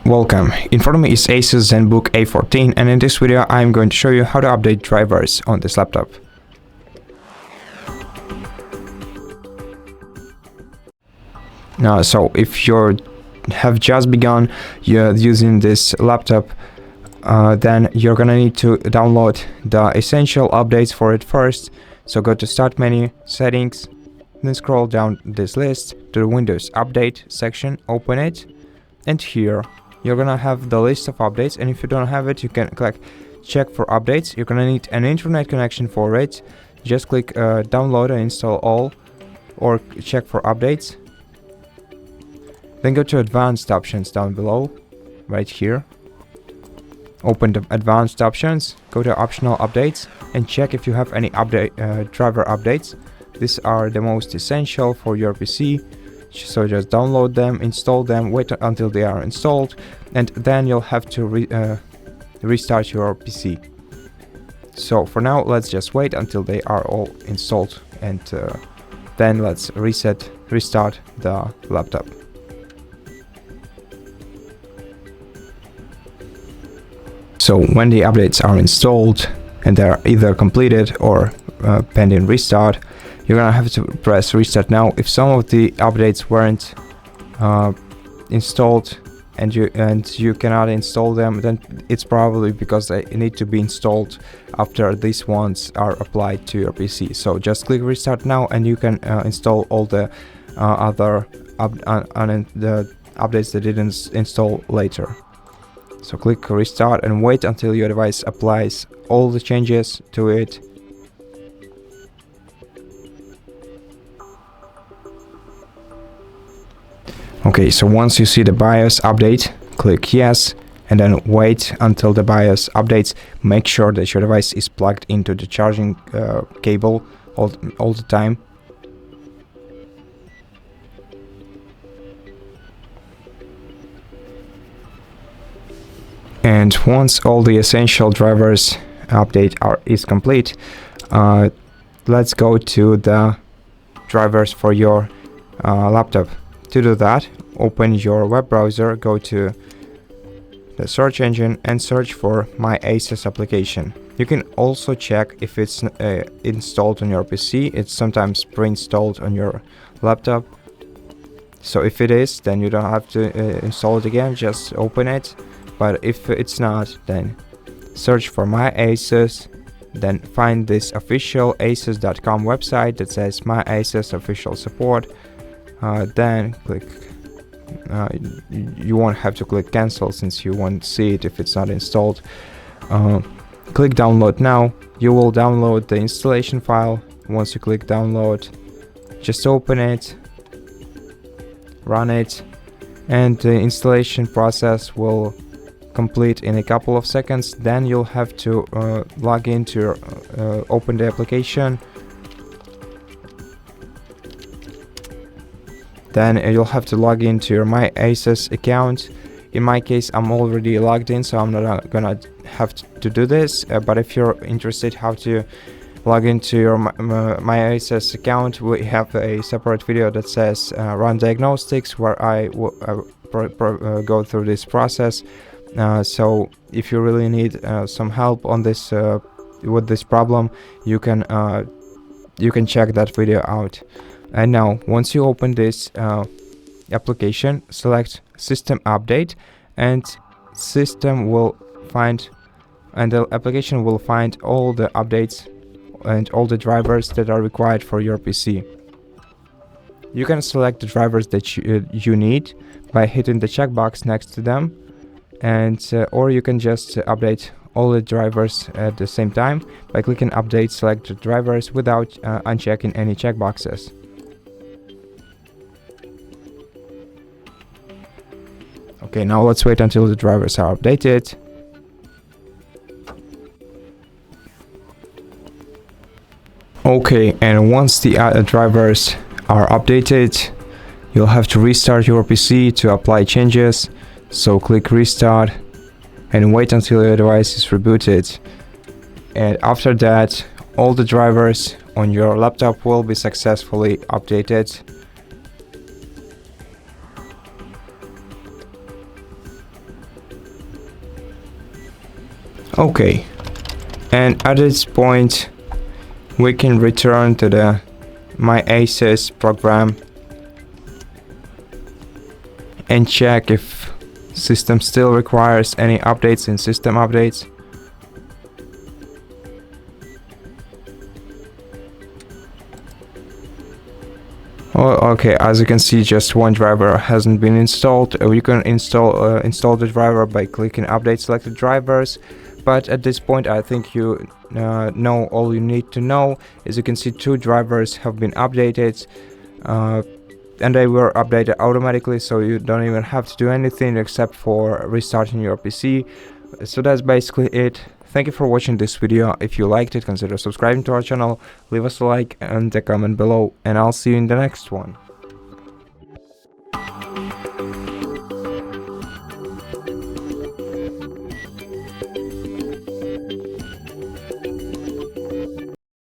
Welcome, in front of me is ASUS ZenBook A14, and in this video I am going to show you how to update drivers on this laptop. So if you have just begun using this laptop, then you're gonna need to download the essential updates for it first. So go to Start menu, Settings, then scroll down this list to the Windows Update section, open it, and here you're gonna have the list of updates, and if you don't have it, you can click check for updates. You're gonna need an internet connection for it. Just click download and install all, or check for updates. Then go to advanced options down below, right here. Open the advanced options, go to optional updates, and check if you have any driver updates. These are the most essential for your PC. So just download them, install them, wait until they are installed, and then you'll have to restart your PC. So for now, let's just wait until they are all installed, and then let's restart the laptop. So when the updates are installed and they're either completed or pending restart, you're gonna have to press restart now. If some of the updates weren't installed and you cannot install them, then it's probably because they need to be installed after these ones are applied to your PC. So just click restart now, and you can install all the other the updates that didn't install later. So click restart and wait until your device applies all the changes to it. Okay, so once you see the BIOS update, click yes, and then wait until the BIOS updates. Make sure that your device is plugged into the charging cable all the time. And once all the essential drivers update is complete, let's go to the drivers for your laptop. To do that, open your web browser, go to the search engine and search for MyASUS application. You can also check if it's installed on your PC. It's sometimes pre-installed on your laptop. So if it is, then you don't have to install it again, just open it. But if it's not, then search for MyASUS, then find this official ASUS.com website that says MyASUS official support. Then click, you won't have to click cancel since you won't see it if it's not installed. Click download now. You will download the installation file. Once you click download, just open it, run it, and the installation process will complete in a couple of seconds. Then you'll have to log into your open the application. Then you'll have to log into your MyASUS account. In my case, I'm already logged in, so I'm not gonna have to do this. But if you're interested how to log into your MyASUS account, we have a separate video that says run diagnostics, where I go through this process. So if you really need some help on this with this problem, you can check that video out. And now, once you open this application, select System Update, and the application will find all the updates and all the drivers that are required for your PC. You can select the drivers that you need by hitting the checkbox next to them, and or you can just update all the drivers at the same time by clicking Update Selected Drivers without unchecking any checkboxes. Okay, now let's wait until the drivers are updated. Okay, and once the drivers are updated, you'll have to restart your PC to apply changes. So click restart and wait until your device is rebooted. And after that, all the drivers on your laptop will be successfully updated. Okay, and at this point we can return to the MyASUS program and check if system still requires any updates in system updates. Oh, okay, as you can see, just one driver hasn't been installed. You can install the driver by clicking update selected drivers, but at this point I think you know all you need to know. As you can see, 2 drivers have been updated, and they were updated automatically, so you don't even have to do anything except for restarting your PC. So that's basically it. Thank you for watching this video. If you liked it, consider subscribing to our channel, leave us a like and a comment below, and I'll see you in the next one.